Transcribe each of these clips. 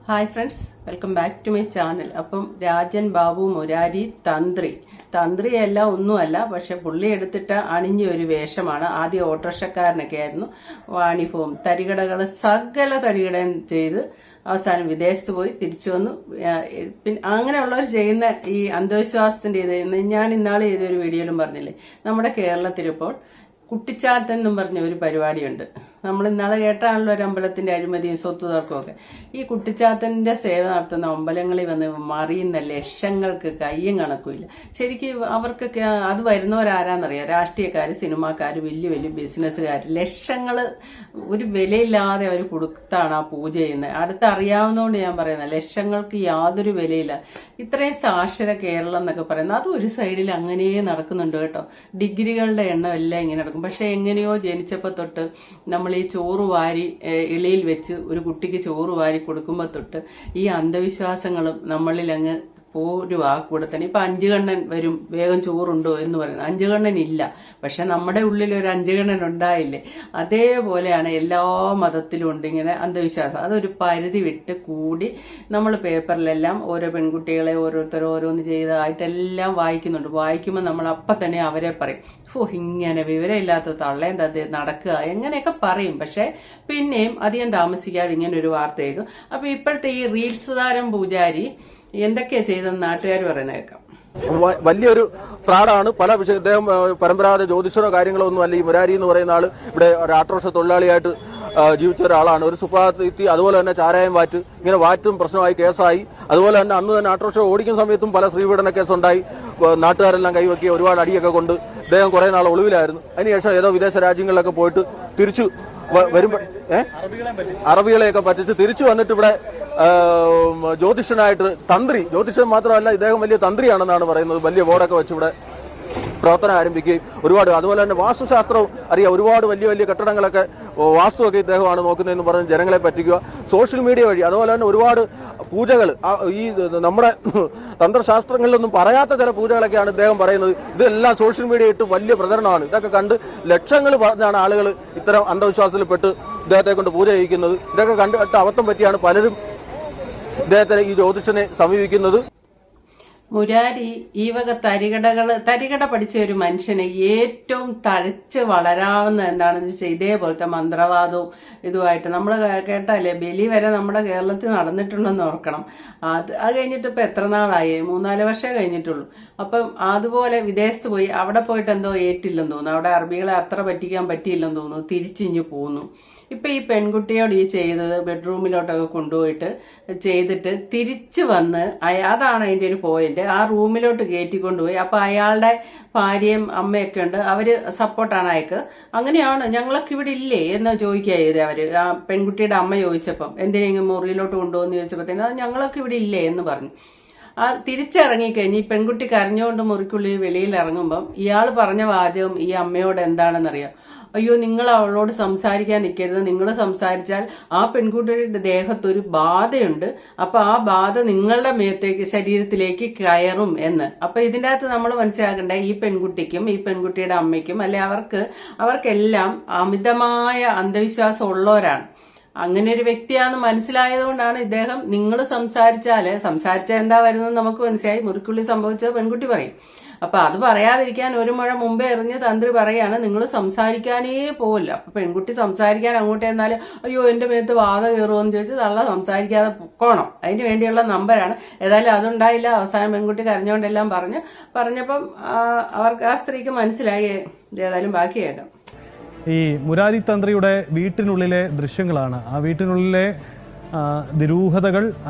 Hi friends, welcome back to my channel. Appam Rajan Babu Murari തന്ത്രിയല്ല, ഒന്നുമല്ല. പക്ഷെ പുള്ളി എടുത്തിട്ട അണിഞ്ഞ ഒരു വേഷമാണ്. ആദ്യം ഓട്ടോറിക്ഷക്കാരനൊക്കെ ആയിരുന്നു. വാണിഭവും തരികടകൾ സകല തരികടയും ചെയ്ത് അവസാനം വിദേശത്ത് പോയി തിരിച്ചു വന്നു. പിന്നെ അങ്ങനെയുള്ളവർ ചെയ്യുന്ന ഈ അന്ധവിശ്വാസത്തിന്റെ ഇത് ഞാൻ ഇന്നാളെ ചെയ്തൊരു വീഡിയോയിലും പറഞ്ഞില്ലേ, നമ്മുടെ കേരളത്തിലിപ്പോൾ കുട്ടിച്ചാത്തൻ എന്നും പറഞ്ഞ ഒരു പരിപാടിയുണ്ട്. നമ്മൾ ഇന്നാളെ കേട്ടാണല്ലോ ഒരു അമ്പലത്തിന്റെ അഴിമതിയും സ്വത്ത് തർക്കമൊക്കെ. ഈ കുട്ടിച്ചാത്തന്റെ സേവ നടത്തുന്ന അമ്പലങ്ങളിൽ വന്ന് മറിയുന്ന ലക്ഷങ്ങൾക്ക് കയ്യും കണക്കുമില്ല. ശരിക്കും അവർക്കൊക്കെ അത് വരുന്നവരാരാന്നറിയാം? രാഷ്ട്രീയക്കാര്, സിനിമാക്കാര്, വലിയ വലിയ ബിസിനസ്സുകാർ. ലക്ഷങ്ങൾ ഒരു വിലയില്ലാതെ അവർ കൊടുത്താണ് ആ പൂജ ചെയ്യുന്നത്. അടുത്തറിയാവുന്നതുകൊണ്ട് ഞാൻ പറയുന്നത്, ലക്ഷങ്ങൾക്ക് യാതൊരു വിലയില്ല. ഇത്രയും സാക്ഷര കേരളം എന്നൊക്കെ പറയുന്നത് അത് ഒരു സൈഡിൽ അങ്ങനെ നടക്കുന്നുണ്ട് കേട്ടോ. ഡിഗ്രികളുടെ എണ്ണം എല്ലാം ഇങ്ങനെ നടക്കും. പക്ഷെ എങ്ങനെയോ ജനിച്ചപ്പോൾ തൊട്ട് നമ്മൾ ഈ ചോറ് വാരി ഇളയിൽ വെച്ച് ഒരു കുട്ടിക്ക് ചോറ് വാരി കൊടുക്കുമ്പോൾ തൊട്ട് ഈ അന്ധവിശ്വാസങ്ങളും നമ്മളിൽ അങ്ങ് ഒരു വാക്കൂടെ തന്നെ. ഇപ്പൊ അഞ്ചുകണ്ണൻ വരും, വേഗം ചോറുണ്ടോ എന്ന് പറയുന്നത്. അഞ്ചുകണ്ണൻ ഇല്ല, പക്ഷെ നമ്മുടെ ഉള്ളിൽ ഒരു അഞ്ചുകണ്ണൻ ഉണ്ടായില്ലേ? അതേപോലെയാണ് എല്ലാ മതത്തിലും ഉണ്ട് ഇങ്ങനെ അന്ധവിശ്വാസം. അതൊരു പരിധി വിട്ട് കൂടി നമ്മൾ പേപ്പറിലെല്ലാം ഓരോ പെൺകുട്ടികളെ ഓരോന്ന് ചെയ്തതായിട്ടെല്ലാം വായിക്കുന്നുണ്ട്. വായിക്കുമ്പോൾ നമ്മൾ അപ്പം തന്നെ അവരെ പറയും, ഇങ്ങനെ വിവരമില്ലാത്ത തള്ളേം തദ്ദേ നടക്കുക എങ്ങനെയൊക്കെ പറയും. പക്ഷെ പിന്നെയും അധികം താമസിക്കാതെ ഇങ്ങനെ ഒരു വാർത്ത കേൾക്കും. അപ്പൊ ഇപ്പോഴത്തെ ഈ റീൽസ് താരം പൂജാരി എന്തൊക്കെയാ ചെയ്തെന്ന് നാട്ടുകാർ പറയുന്ന കേൾക്കാം. വലിയൊരു ഫ്രോഡാണ്. പല വിഷയം ഇദ്ദേഹം പരമ്പരാഗത ജ്യോതിഷനോ കാര്യങ്ങളോ ഒന്നും അല്ല. ഈ മുരാരി എന്ന് പറയുന്ന ആള് ഇവിടെ ഒരു ആട്ടോറിക്ഷ തൊഴിലാളിയായിട്ട് ജീവിച്ച ഒരാളാണ്. ഒരു സുപ്രഭാതത്തി അതുപോലെ തന്നെ ചാരായം വാറ്റ്, ഇങ്ങനെ വാറ്റും പ്രശ്നമായി കേസായി. അതുപോലെ തന്നെ അന്ന് തന്നെ ആട്ടോറിക്ഷ ഓടിക്കുന്ന സമയത്തും പല സ്ത്രീപീഡന കേസുണ്ടായി. നാട്ടുകാരെല്ലാം കൈവക്കി ഒരുപാട് അടിയൊക്കെ കൊണ്ട് ഇദ്ദേഹം കുറെ നാൾ ഒളിവിലായിരുന്നു. അതിനുശേഷം ഏതോ വിദേശ രാജ്യങ്ങളിലൊക്കെ പോയിട്ട് തിരിച്ചു വരുമ്പോൾ അറബികളെയൊക്കെ പറ്റിച്ച് തിരിച്ചു വന്നിട്ട് ഇവിടെ ജ്യോതിഷനായിട്ട് ജ്യോതിഷൻ മാത്രമല്ല, ഇദ്ദേഹം വലിയ തന്ത്രിയാണെന്നാണ് പറയുന്നത്. വലിയ ബോർഡൊക്കെ വെച്ച് ഇവിടെ പ്രവർത്തനം ആരംഭിക്കുകയും ഒരുപാട്, അതുപോലെ തന്നെ വാസ്തുശാസ്ത്രവും അറിയാം. ഒരുപാട് വലിയ വലിയ കെട്ടിടങ്ങളൊക്കെ വാസ്തുവൊക്കെ ഇദ്ദേഹമാണ് നോക്കുന്നതെന്ന് പറഞ്ഞ് ജനങ്ങളെ പറ്റിക്കുക സോഷ്യൽ മീഡിയ വഴി. അതുപോലെ തന്നെ ഒരുപാട് പൂജകൾ, ഈ നമ്മുടെ തന്ത്രശാസ്ത്രങ്ങളിലൊന്നും പറയാത്ത ചില പൂജകളൊക്കെയാണ് ഇദ്ദേഹം പറയുന്നത്. ഇതെല്ലാം സോഷ്യൽ മീഡിയ ഇട്ട് വലിയ പ്രചരണമാണ്. ഇതൊക്കെ കണ്ട് ലക്ഷങ്ങൾ പറഞ്ഞാണ് ആളുകൾ ഇത്തരം അന്ധവിശ്വാസത്തിൽപ്പെട്ട് ഇദ്ദേഹത്തെ കൊണ്ട് പൂജ ചെയ്യിക്കുന്നത്. ഇതൊക്കെ കണ്ടിട്ട് അബദ്ധം പറ്റിയാണ് പലരും ഇദ്ദേഹത്തെ ഈ ജ്യോതിഷനെ സമീപിക്കുന്നത്. മുരാരി ഈ വക തരികട പഠിച്ച ഒരു മനുഷ്യന് ഏറ്റവും തഴച്ച് വളരാവുന്ന എന്താണെന്ന് വെച്ചാൽ ഇതേപോലത്തെ മന്ത്രവാദവും ഇതുമായിട്ട് നമ്മൾ കേട്ടാലേ ബലി വരെ നമ്മുടെ കേരളത്തിൽ നടന്നിട്ടുണ്ടെന്ന് ഓർക്കണം. അത് കഴിഞ്ഞിട്ട് ഇപ്പൊ എത്ര നാളായി? 3-4 വർഷമേ കഴിഞ്ഞിട്ടുള്ളൂ. അപ്പം അതുപോലെ വിദേശത്ത് പോയി അവിടെ പോയിട്ട് എന്തോ ഏറ്റില്ലെന്ന് തോന്നുന്നു. അവിടെ അറബികളെ അത്ര പറ്റിക്കാൻ പറ്റിയില്ലെന്ന് തോന്നുന്നു. തിരിച്ചിഞ്ഞു പോന്നു. ഇപ്പൊ ഈ പെൺകുട്ടിയോട് ഈ ചെയ്തത് ബെഡ്റൂമിലോട്ടൊക്കെ കൊണ്ടുപോയിട്ട് ചെയ്തിട്ട് തിരിച്ചു വന്ന് അതാണ് അതിന്റെ ഒരു പോയിന്റ്. ആ റൂമിലോട്ട് കയറ്റിക്കൊണ്ടുപോയി. അപ്പൊ അയാളുടെ ഭാര്യയും അമ്മയൊക്കെ ഉണ്ട്, അവര് സപ്പോർട്ടാണ് അയക്ക്. അങ്ങനെയാണ് ഞങ്ങളൊക്കെ ഇവിടെ ഇല്ലേ എന്ന് ചോദിക്കുക ചെയ്തേ അവര്. ആ പെൺകുട്ടിയുടെ അമ്മ ചോദിച്ചപ്പം എന്തിനെങ്കിലും മുറിയിലോട്ട് കൊണ്ടുപോകുന്ന ചോദിച്ചപ്പോഴത്തേനും അത് ഞങ്ങളൊക്കെ ഇവിടെ ഇല്ലേ എന്ന് പറഞ്ഞു. ആ തിരിച്ചിറങ്ങിക്കഴിഞ്ഞ് ഈ പെൺകുട്ടി കരഞ്ഞുകൊണ്ട് മുറിക്കുള്ളിൽ വെളിയിൽ ഇറങ്ങുമ്പം ഇയാൾ പറഞ്ഞ വാചകം ഈ അമ്മയോട് എന്താണെന്നറിയാം? അയ്യോ, നിങ്ങൾ അവളോട് സംസാരിക്കാൻ നിൽക്കരുത്. നിങ്ങൾ സംസാരിച്ചാൽ ആ പെൺകുട്ടിയുടെ ദേഹത്തൊരു ബാധയുണ്ട്. അപ്പൊ ആ ബാധ നിങ്ങളുടെ ശരീരത്തിലേക്ക് കയറും എന്ന്. അപ്പൊ ഇതിൻ്റെ അകത്ത് നമ്മൾ മനസ്സിലാക്കണ്ടേ, ഈ പെൺകുട്ടിക്കും ഈ പെൺകുട്ടിയുടെ അമ്മയ്ക്കും അല്ലെ അവർക്കെല്ലാം അമിതമായ അന്ധവിശ്വാസം ഉള്ളവരാണ്. അങ്ങനെ ഒരു വ്യക്തിയാണെന്ന് മനസ്സിലായതുകൊണ്ടാണ് ഇദ്ദേഹം നിങ്ങൾ സംസാരിച്ചാൽ എന്താ വരുന്നത് നമുക്ക് മനസ്സിലായി. മുറിക്കുള്ളിൽ സംഭവിച്ചത് പെൺകുട്ടി പറയും. അപ്പൊ അത് പറയാതിരിക്കാൻ ഒരു മുഴ മുമ്പേ എറിഞ്ഞ് തന്ത്രി പറയാണ് നിങ്ങൾ സംസാരിക്കാനേ പോവില്ല. അപ്പൊ പെൺകുട്ടി സംസാരിക്കാൻ അങ്ങോട്ട് എന്നാലും അയ്യോ എന്റെ മേത്ത് വാത കയറുമെന്ന് ചോദിച്ച് തള്ള സംസാരിക്കാതെ പൊക്കോണം. അതിന് വേണ്ടിയുള്ള നമ്പരാണ്. ഏതായാലും അതുണ്ടായില്ല. അവസാനം പെൺകുട്ടി കരഞ്ഞുകൊണ്ടെല്ലാം പറഞ്ഞപ്പം അവർക്ക് ആ സ്ത്രീക്ക് മനസ്സിലായി. ഏതായാലും ബാക്കി കേൾക്കാം. ഈ മുരാരി തന്ത്രിയുടെ വീട്ടിനുള്ളിലെ ദൃശ്യങ്ങളാണ്. ആ വീട്ടിനുള്ളിലെ ദുരൂഹതകൾ,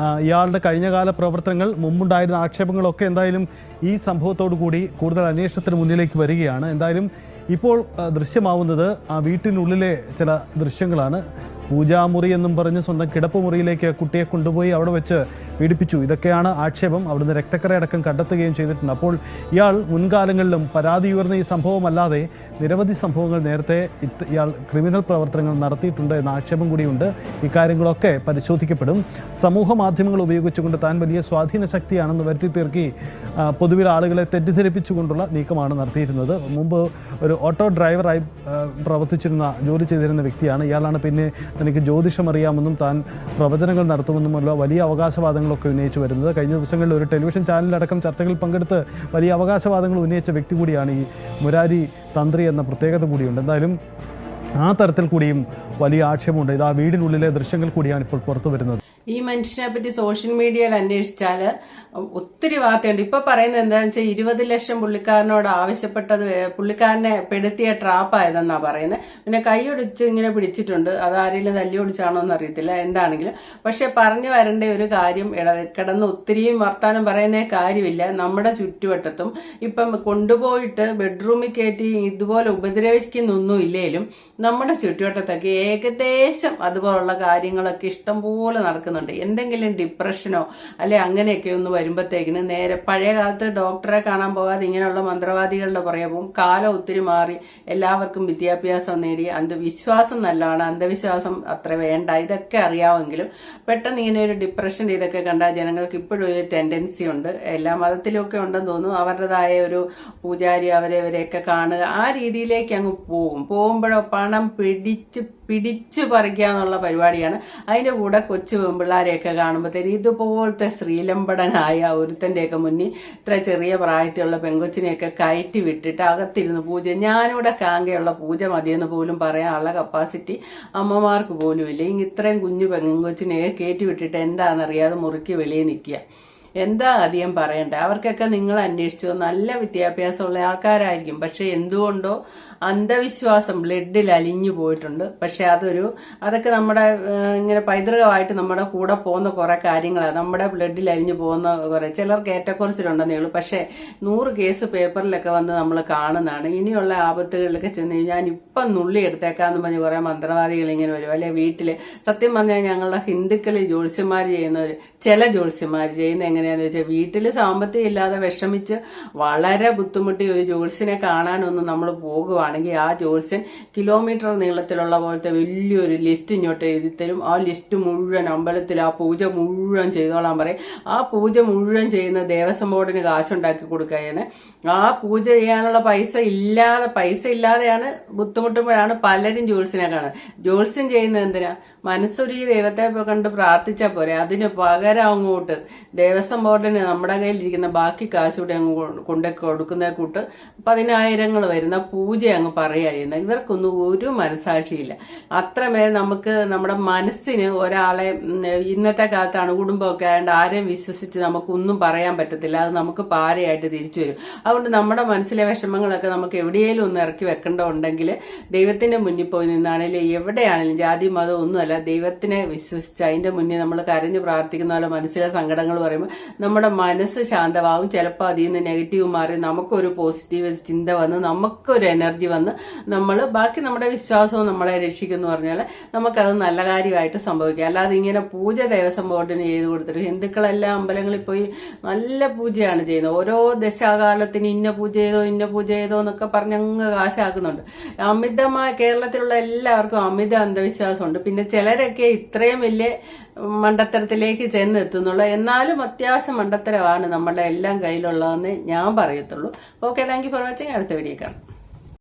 ഇയാളുടെ കഴിഞ്ഞകാല പ്രവർത്തനങ്ങൾ, മുമ്പുണ്ടായിരുന്ന ആക്ഷേപങ്ങളൊക്കെ എന്തായാലും ഈ സംഭവത്തോടു കൂടി കൂടുതൽ അന്വേഷണത്തിന് മുന്നിലേക്ക് വരികയാണ്. എന്തായാലും ഇപ്പോൾ ദൃശ്യമാവുന്നത് ആ വീട്ടിനുള്ളിലെ ചില ദൃശ്യങ്ങളാണ്. പൂജാമുറി എന്നും പറഞ്ഞ് സ്വന്തം കിടപ്പുമുറിയിലേക്ക് കുട്ടിയെ കൊണ്ടുപോയി അവിടെ വെച്ച് പീഡിപ്പിച്ചു. ഇതൊക്കെയാണ് ആക്ഷേപം. അവിടുന്ന് രക്തക്കറയടക്കം കണ്ടെത്തുകയും ചെയ്തിട്ടുണ്ട്. അപ്പോൾ ഇയാൾ മുൻകാലങ്ങളിലും പരാതി ഉയർന്ന ഈ സംഭവമല്ലാതെ നിരവധി സംഭവങ്ങൾ നേരത്തെ ഇയാൾ ക്രിമിനൽ പ്രവർത്തനങ്ങൾ നടത്തിയിട്ടുണ്ട് എന്ന ആക്ഷേപം കൂടിയുണ്ട്. ഇക്കാര്യങ്ങളൊക്കെ പരിശോധിക്കപ്പെടും. സമൂഹ മാധ്യമങ്ങൾ ഉപയോഗിച്ചുകൊണ്ട് താൻ വലിയ സ്വാധീന ശക്തിയാണെന്ന് വരുത്തി തീർക്കി പൊതുവിൽ ആളുകളെ തെറ്റിദ്ധരിപ്പിച്ചുകൊണ്ടുള്ള നീക്കമാണ് നടത്തിയിരുന്നത്. മുമ്പ് ഒരു ഓട്ടോ ഡ്രൈവറായി പ്രവർത്തിച്ചിരുന്ന, ജോലി ചെയ്തിരുന്ന വ്യക്തിയാണ് ഇയാളാണ്. പിന്നെ തനിക്ക് ജ്യോതിഷം അറിയാമെന്നും താൻ പ്രവചനങ്ങൾ നടത്തുമെന്നുമുള്ള വലിയ അവകാശവാദങ്ങളൊക്കെ ഉന്നയിച്ചു വരുന്നത്. കഴിഞ്ഞ ദിവസങ്ങളിൽ ഒരു ടെലിവിഷൻ ചാനലിലടക്കം ചർച്ചകളിൽ പങ്കെടുത്ത് വലിയ അവകാശവാദങ്ങൾ ഉന്നയിച്ച വ്യക്തി കൂടിയാണ് ഈ മുരാരി തന്ത്രി എന്ന പ്രത്യേകത കൂടിയുണ്ട്. എന്തായാലും ആ തരത്തിൽ കൂടിയും വലിയ ആക്ഷേപമുണ്ട്. ഇത് ആ വീടിനുള്ളിലെ ദൃശ്യങ്ങൾ കൂടിയാണ് ഇപ്പോൾ പുറത്തു വരുന്നത്. ഈ മനുഷ്യനെ പറ്റി സോഷ്യൽ മീഡിയയിൽ അന്വേഷിച്ചാല് ഒത്തിരി വാർത്തയുണ്ട്. ഇപ്പൊ പറയുന്നത് എന്താണെന്ന് വെച്ചാൽ 20 ലക്ഷം പുള്ളിക്കാരനോട് ആവശ്യപ്പെട്ടത് പുള്ളിക്കാരനെ പെടുത്തിയ ട്രാപ്പായതെന്നാ പറയുന്നത്. പിന്നെ കൈയൊടിച്ച് ഇങ്ങനെ പിടിച്ചിട്ടുണ്ട്. അത് ആരെങ്കിലും തല്ലി ഒടിച്ചാണോ എന്ന് അറിയത്തില്ല. എന്താണെങ്കിലും പക്ഷെ പറഞ്ഞു വരേണ്ട ഒരു കാര്യം, കിടന്ന് ഒത്തിരിയും വർത്താനം പറയുന്ന കാര്യമില്ല. നമ്മുടെ ചുറ്റുവട്ടത്തും ഇപ്പം കൊണ്ടുപോയിട്ട് ബെഡ്റൂമിൽ കയറ്റി ഇതുപോലെ ഉപദ്രവിക്കുന്നൊന്നും ഇല്ലേലും നമ്മുടെ ചുറ്റുവട്ടത്തൊക്കെ ഏകദേശം അതുപോലുള്ള കാര്യങ്ങളൊക്കെ ഇഷ്ടംപോലെ നടക്കുന്നുണ്ട്. എന്തെങ്കിലും ഡിപ്രഷനോ അല്ലെ അങ്ങനെയൊക്കെ ഒന്ന് വരുമ്പോഴത്തേക്കിന് നേരെ പഴയ കാലത്ത് ഡോക്ടറെ കാണാൻ പോകാതെ ഇങ്ങനെയുള്ള മന്ത്രവാദികളുടെ പുറകെ പോകും. കാലം ഒത്തിരി മാറി, എല്ലാവർക്കും വിദ്യാഭ്യാസം നേടി, അന്ധവിശ്വാസം നല്ലതാണ്, അന്ധവിശ്വാസം അത്ര വേണ്ട, ഇതൊക്കെ അറിയാമെങ്കിലും പെട്ടെന്ന് ഇങ്ങനെ ഒരു ഡിപ്രഷൻ ഇതൊക്കെ കണ്ടാൽ ജനങ്ങൾക്ക് ഇപ്പോഴും ഒരു ടെൻഡൻസി ഉണ്ട്. എല്ലാ മതത്തിലൊക്കെ ഉണ്ടെന്ന് തോന്നുന്നു. അവരുടേതായ ഒരു പൂജാരി അവരെയൊക്കെ കാണുക, ആ രീതിയിലേക്ക് അങ്ങ് പോകുമ്പോഴോ പണം പിടിച്ചു പറിക്കുക എന്നുള്ള പരിപാടിയാണ്. അതിന്റെ കൂടെ കൊച്ചു പെൺപിള്ളാരെയൊക്കെ കാണുമ്പോഴത്തേന് ഇതുപോലത്തെ ശ്രീലമ്പടനായ ഒരുത്തന്റെയൊക്കെ മുന്നിൽ ഇത്ര ചെറിയ പ്രായത്തിലുള്ള പെങ്കൊച്ചിനെയൊക്കെ കയറ്റി വിട്ടിട്ട് അകത്തിരുന്ന് പൂജ, ഞാനിവിടെ കാങ്കയുള്ള പൂജ മതിയെന്ന് പോലും പറയാനുള്ള കപ്പാസിറ്റി അമ്മമാർക്ക് പോലും ഇല്ല. ഇത്രയും കുഞ്ഞു പെങ്കൊച്ചിനെ കയറ്റി വിട്ടിട്ട് എന്താണെന്നറിയാതെ മുറുക്കി വെളിയിൽ നിൽക്കുക. എന്താ അധികം പറയണ്ട. അവർക്കൊക്കെ നിങ്ങൾ അന്വേഷിച്ചു നല്ല വിദ്യാഭ്യാസമുള്ള ആൾക്കാരായിരിക്കും. പക്ഷെ എന്തുകൊണ്ടോ അന്ധവിശ്വാസം ബ്ലഡിൽ അലിഞ്ഞു പോയിട്ടുണ്ട്. പക്ഷെ അതൊക്കെ നമ്മുടെ ഇങ്ങനെ പൈതൃകമായിട്ട് നമ്മുടെ കൂടെ പോകുന്ന കുറെ കാര്യങ്ങളാണ്. നമ്മുടെ ബ്ലഡിൽ അലിഞ്ഞു പോകുന്ന കുറെ, ചിലർക്ക് ഏറ്റക്കുറച്ചിലുണ്ടെന്നേ ഉള്ളൂ. പക്ഷെ 100 കേസ് പേപ്പറിലൊക്കെ വന്ന് നമ്മൾ കാണുന്നതാണ്. ഇനിയുള്ള ആപത്തുകളിലൊക്കെ ചെന്ന് ഞാൻ ഇപ്പം നുള്ളി എടുത്തേക്കാന്ന് പറഞ്ഞ് കുറെ മന്ത്രവാദികൾ ഇങ്ങനെ വരും. അല്ലെ വീട്ടില് സത്യം പറഞ്ഞാൽ ഞങ്ങളുടെ ഹിന്ദുക്കളിൽ ജ്യോത്സ്യന്മാർ ചെയ്യുന്നവർ, ചില ജ്യോത്സ്യന്മാർ ചെയ്യുന്ന എങ്ങനെയാന്ന് വെച്ചാൽ വീട്ടിൽ സാമ്പത്തികം ഇല്ലാതെ വിഷമിച്ച് വളരെ ബുദ്ധിമുട്ടി ഒരു ജ്യോത്സ്യനെ കാണാനൊന്നും നമ്മൾ പോകുക ആണെങ്കിൽ ആ ജ്യോത്സ്യൻ കിലോമീറ്റർ നീളത്തിലുള്ള പോലത്തെ വലിയൊരു ലിസ്റ്റ് ഇങ്ങോട്ട് എഴുതിത്തരും. ആ ലിസ്റ്റ് മുഴുവൻ അമ്പലത്തിൽ ആ പൂജ മുഴുവൻ ചെയ്തോളാൻ പറയും. ആ പൂജ മുഴുവൻ ചെയ്യുന്ന ദേവസ്വം ബോർഡിന് കാശുണ്ടാക്കി കൊടുക്കുകയെന്ന്. ആ പൂജ ചെയ്യാനുള്ള പൈസ ഇല്ലാതെയാണ് ബുദ്ധിമുട്ടുമ്പോഴാണ് പലരും ജ്യോത്സ്യനെ കാണുന്നത്. ജ്യോത്സ്യം ചെയ്യുന്നത് എന്തിനാ? മനസ്സൊരു ദൈവത്തെ കണ്ട് പ്രാർത്ഥിച്ചാൽ പോരെ. അതിന് പകരം അങ്ങോട്ട് ദേവസ്വം ബോർഡിന് നമ്മുടെ കയ്യിലിരിക്കുന്ന ബാക്കി കാശൂടെ അങ്ങ് കൊണ്ടു കൊടുക്കുന്ന കൂട്ട് 10,000 വരുന്ന പൂജ അങ്ങ് പറയുക ചെയ്യുന്നത്. ഇവർക്കൊന്നും ഒരു മനസാക്ഷിയില്ല. അത്രമേൽ നമുക്ക് നമ്മുടെ മനസ്സിന് ഒരാളെ, ഇന്നത്തെ കാലത്ത് അണുകുടുംബമൊക്കെ ആയതുകൊണ്ട് ആരെയും വിശ്വസിച്ച് നമുക്കൊന്നും പറയാൻ പറ്റത്തില്ല. അത് നമുക്ക് പാരയായിട്ട് തിരിച്ചു വരും. അതുകൊണ്ട് നമ്മുടെ മനസ്സിലെ വിഷമങ്ങളൊക്കെ നമുക്ക് എവിടെയെങ്കിലും ഒന്ന് ഇറക്കി വെക്കേണ്ടതുണ്ടെങ്കിൽ ദൈവത്തിന്റെ മുന്നിൽ പോയി നിന്നാണെങ്കിലും എവിടെയാണെങ്കിലും, ജാതി മതം ഒന്നുമല്ല, ദൈവത്തിനെ വിശ്വസിച്ച് അതിന്റെ മുന്നിൽ നമ്മൾ കരഞ്ഞു പ്രാർത്ഥിക്കുന്ന പോലെ മനസ്സിലെ സങ്കടങ്ങൾ പറയുമ്പോൾ നമ്മുടെ മനസ്സ് ശാന്തമാകും. ചിലപ്പോൾ അതിൽ നിന്ന് നെഗറ്റീവ് മാറി നമുക്കൊരു പോസിറ്റീവ് ചിന്ത വന്ന് നമുക്കൊരു എനർജി വന്ന് നമ്മൾ ബാക്കി നമ്മുടെ വിശ്വാസവും നമ്മളെ രക്ഷിക്കുന്നു പറഞ്ഞാൽ നമുക്കത് നല്ല കാര്യമായിട്ട് സംഭവിക്കാം. അല്ലാതെ ഇങ്ങനെ പൂജ ദേവസ്വം ബോർഡിന് ചെയ്ത് കൊടുത്തിട്ട് ഹിന്ദുക്കളെല്ലാം അമ്പലങ്ങളിൽ പോയി നല്ല പൂജയാണ് ചെയ്യുന്നത്. ഓരോ ദശാകാലത്തിന് ഇന്ന പൂജ ചെയ്തോ എന്നൊക്കെ പറഞ്ഞ് അങ്ങ് കാശാക്കുന്നുണ്ട്. അമിതമായ കേരളത്തിലുള്ള എല്ലാവർക്കും അമിത അന്ധവിശ്വാസമുണ്ട്. പിന്നെ ചിലരൊക്കെ ഇത്രയും വലിയ മണ്ടത്തരത്തിലേക്ക് ചെന്നെത്തുന്നുള്ളൂ. എന്നാലും അത്യാവശ്യം മണ്ടത്തരമാണ് നമ്മളുടെ എല്ലാം കയ്യിലുള്ളതെന്ന് ഞാൻ പറയത്തുള്ളൂ. Okay, thank you for watching. അടുത്ത വീഡിയോ കാണാം.